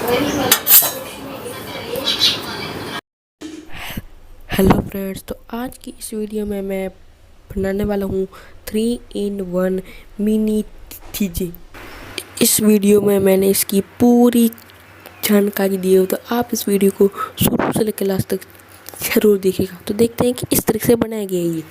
Hello friends, तो आज की इस वीडियो में मैं बनाने वाला हूँ 3-in-1 मिनी चीज़ें। इस वीडियो में मैंने इसकी पूरी जानकारी दी है, तो आप इस वीडियो को शुरू से लेकर लास्ट तक ज़रूर देखिएगा। तो देखते हैं कि इस तरीके से बनाया गया है ये।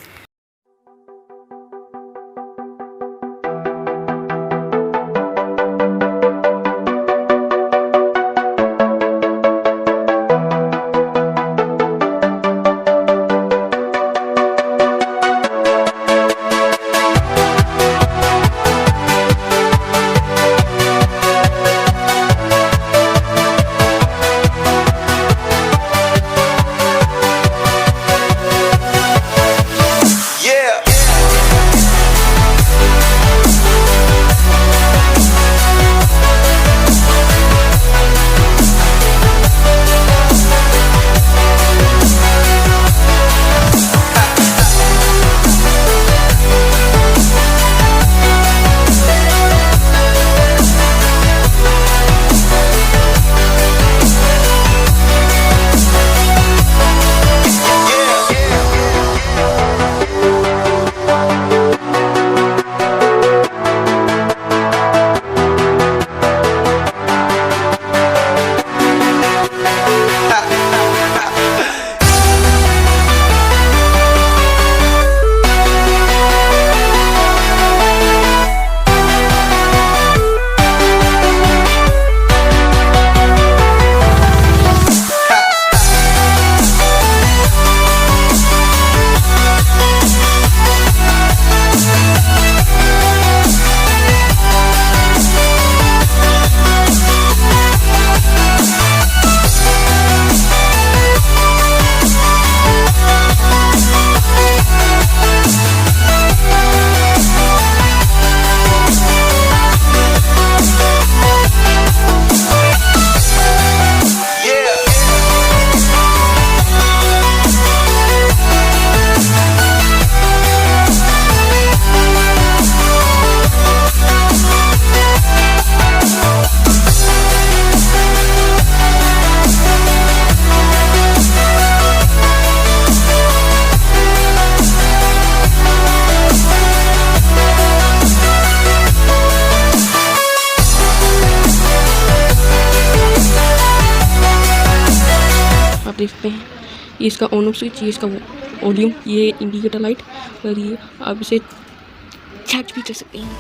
पे ये इसका ऑन ऑफ स्विच, ये इसका वॉल्यूम, ये इंडिकेटर लाइट, और ये आप इसे चार्ज भी कर सकते हैं।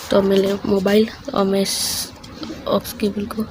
तो अब मैं ले मोबाइल और मैं इस ऑक्स केबल को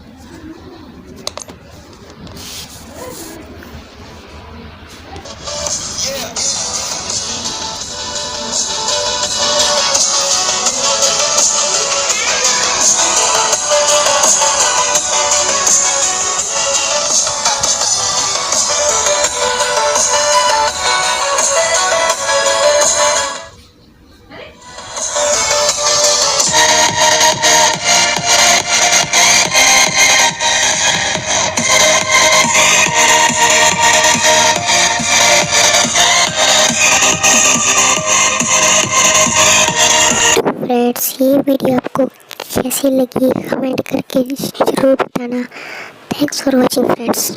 फ्रेंड्स, ये वीडियो आपको कैसी लगी कमेंट करके ज़रूर बताना। Thanks for watching friends.